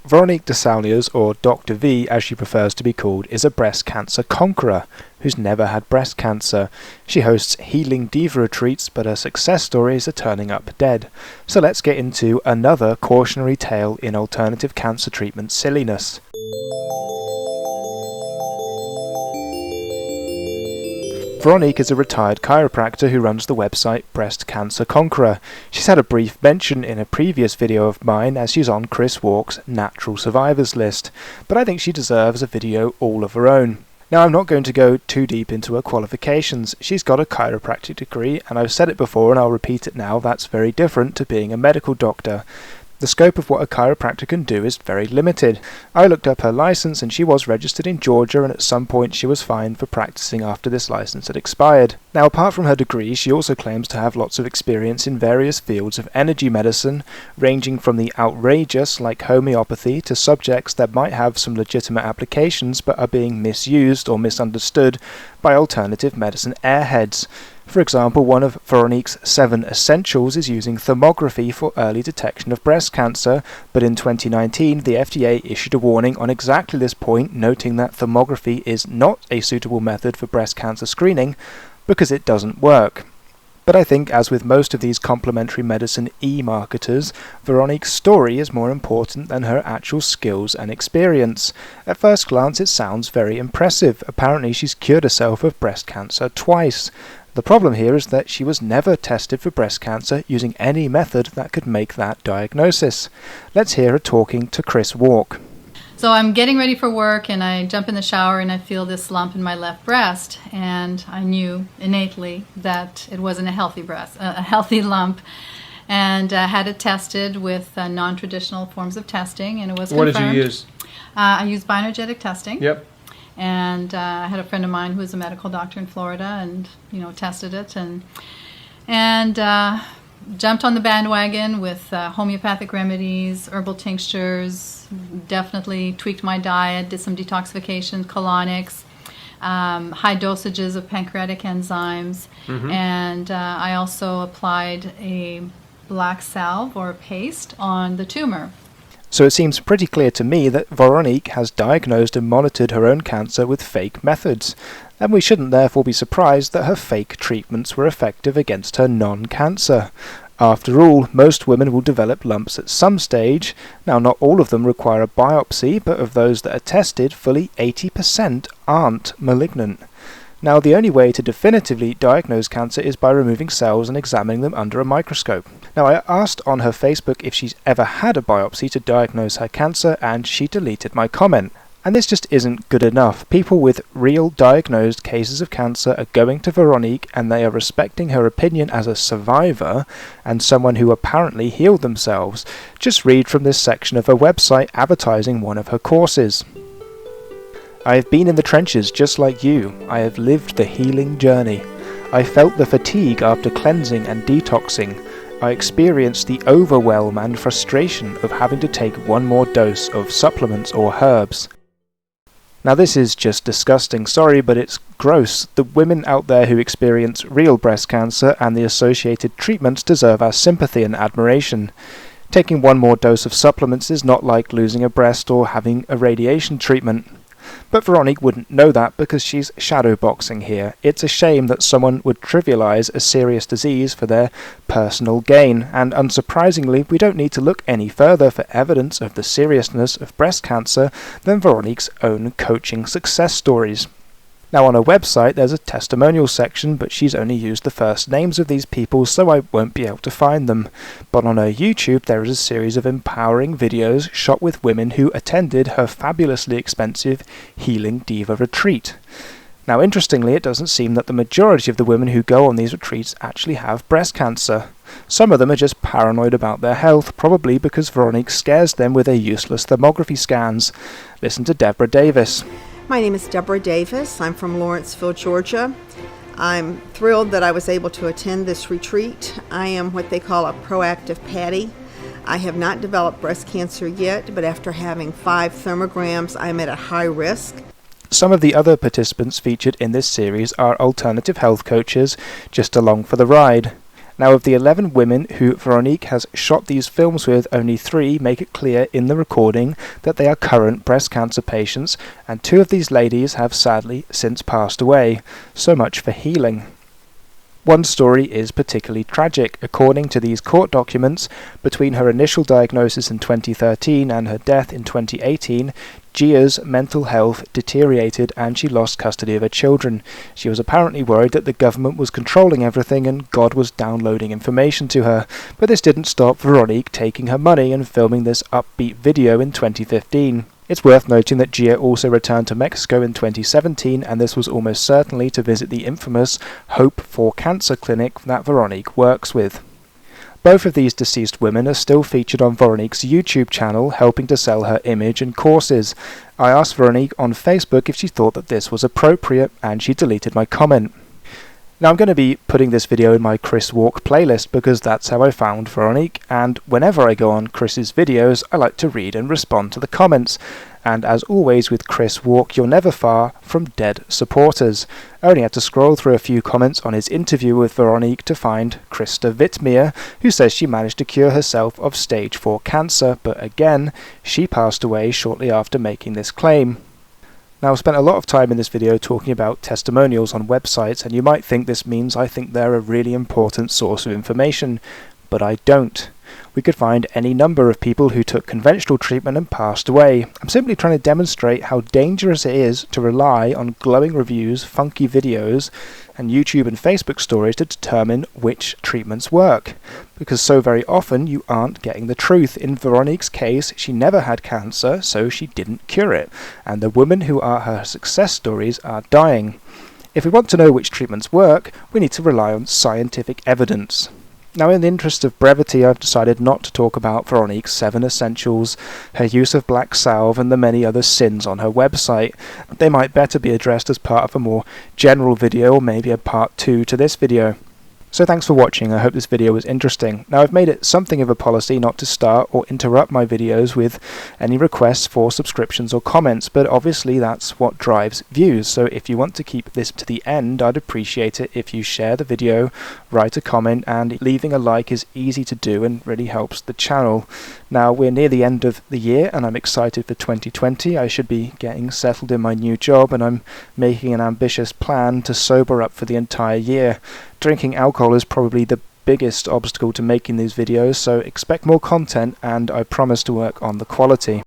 Veronique Desaulniers, or Dr. V as she prefers to be called, is a breast cancer conqueror who's never had breast cancer. She hosts healing diva retreats, but her success stories are turning up dead. So let's get into another cautionary tale in alternative cancer treatment silliness. Veronique is a retired chiropractor who runs the website Breast Cancer Conqueror. She's had a brief mention in a previous video of mine as she's on Chris Wark's Natural Survivors list, but I think she deserves a video all of her own. Now, I'm not going to go too deep into her qualifications. She's got a chiropractic degree, and I've said it before and I'll repeat it now, that's very different to being a medical doctor. The scope of what a chiropractor can do is very limited. I looked up her license and she was registered in Georgia, and at some point she was fined for practicing after this license had expired. Now, apart from her degree, she also claims to have lots of experience in various fields of energy medicine, ranging from the outrageous, like homeopathy, to subjects that might have some legitimate applications but are being misused or misunderstood by alternative medicine airheads. For example, one of Veronique's 7 essentials is using thermography for early detection of breast cancer, but in 2019 the FDA issued a warning on exactly this point, noting that thermography is not a suitable method for breast cancer screening because it doesn't work. But I think, as with most of these complementary medicine e-marketers, Veronique's story is more important than her actual skills and experience. At first glance it sounds very impressive. Apparently she's cured herself of breast cancer twice. The problem here is that she was never tested for breast cancer using any method that could make that diagnosis. Let's hear her talking to Chris Wark. So I'm getting ready for work and I jump in the shower and I feel this lump in my left breast, and I knew innately that it wasn't a healthy breast, a healthy lump, and had it tested with non-traditional forms of testing, and it was confirmed. What did you use? I used bioenergetic testing. Yep. And I had a friend of mine who was a medical doctor in Florida, and tested it and jumped on the bandwagon with homeopathic remedies, herbal tinctures. Definitely tweaked my diet, did some detoxification, colonics, high dosages of pancreatic enzymes, and I also applied a black salve or paste on the tumor. So it seems pretty clear to me that Veronique has diagnosed and monitored her own cancer with fake methods, and we shouldn't therefore be surprised that her fake treatments were effective against her non-cancer. After all, most women will develop lumps at some stage. Now, not all of them require a biopsy, but of those that are tested, fully 80% aren't malignant. Now, the only way to definitively diagnose cancer is by removing cells and examining them under a microscope. Now, I asked on her Facebook if she's ever had a biopsy to diagnose her cancer, and she deleted my comment. And this just isn't good enough. People with real diagnosed cases of cancer are going to Veronique, and they are respecting her opinion as a survivor and someone who apparently healed themselves. Just read from this section of her website advertising one of her courses. I have been in the trenches just like you. I have lived the healing journey. I felt the fatigue after cleansing and detoxing. I experienced the overwhelm and frustration of having to take one more dose of supplements or herbs. Now, this is just disgusting, sorry, but it's gross. The women out there who experience real breast cancer and the associated treatments deserve our sympathy and admiration. Taking one more dose of supplements is not like losing a breast or having a radiation treatment. But Veronique wouldn't know that because she's shadowboxing here. It's a shame that someone would trivialize a serious disease for their personal gain, and unsurprisingly, we don't need to look any further for evidence of the seriousness of breast cancer than Veronique's own coaching success stories. Now, on her website there's a testimonial section, but she's only used the first names of these people, so I won't be able to find them. But on her YouTube there is a series of empowering videos shot with women who attended her fabulously expensive Healing Diva retreat. Now, interestingly, it doesn't seem that the majority of the women who go on these retreats actually have breast cancer. Some of them are just paranoid about their health, probably because Veronique scares them with her useless thermography scans. Listen to Deborah Davis. My name is Deborah Davis. I'm from Lawrenceville, Georgia. I'm thrilled that I was able to attend this retreat. I am what they call a proactive Patty. I have not developed breast cancer yet, but after having 5 thermograms, I'm at a high risk. Some of the other participants featured in this series are alternative health coaches just along for the ride. Now, of the 11 women who Veronique has shot these films with, only 3 make it clear in the recording that they are current breast cancer patients, and 2 of these ladies have sadly since passed away. So much for healing. One story is particularly tragic. According to these court documents, between her initial diagnosis in 2013 and her death in 2018, Gia's mental health deteriorated and she lost custody of her children. She was apparently worried that the government was controlling everything and God was downloading information to her. But this didn't stop Veronique taking her money and filming this upbeat video in 2015. It's worth noting that Gia also returned to Mexico in 2017, and this was almost certainly to visit the infamous Hope for Cancer clinic that Veronique works with. Both of these deceased women are still featured on Veronique's YouTube channel, helping to sell her image and courses. I asked Veronique on Facebook if she thought that this was appropriate, and she deleted my comment. Now I'm going to be putting this video in my Chris Wark playlist because that's how I found Veronique, and whenever I go on Chris's videos I like to read and respond to the comments. And as always with Chris Wark, you're never far from dead supporters. I only had to scroll through a few comments on his interview with Veronique to find Krista Wittmeier, who says she managed to cure herself of stage 4 cancer, but again, she passed away shortly after making this claim. Now, I've spent a lot of time in this video talking about testimonials on websites, and you might think this means I think they're a really important source of information, but I don't. We could find any number of people who took conventional treatment and passed away. I'm simply trying to demonstrate how dangerous it is to rely on glowing reviews, funky videos, and YouTube and Facebook stories to determine which treatments work. Because so very often you aren't getting the truth. In Veronique's case, she never had cancer, so she didn't cure it. And the women who are her success stories are dying. If we want to know which treatments work, we need to rely on scientific evidence. Now, in the interest of brevity, I've decided not to talk about Veronique's 7 essentials, her use of black salve, and the many other sins on her website. They might better be addressed as part of a more general video, or maybe a part 2 to this video. So thanks for watching. I hope this video was interesting. Now, I've made it something of a policy not to start or interrupt my videos with any requests for subscriptions or comments, but obviously that's what drives views. So if you want to keep this to the end, I'd appreciate it if you share the video, write a comment, and leaving a like is easy to do and really helps the channel. Now, we're near the end of the year and I'm excited for 2020. I should be getting settled in my new job and I'm making an ambitious plan to sober up for the entire year. Drinking alcohol is probably the biggest obstacle to making these videos, so expect more content and I promise to work on the quality.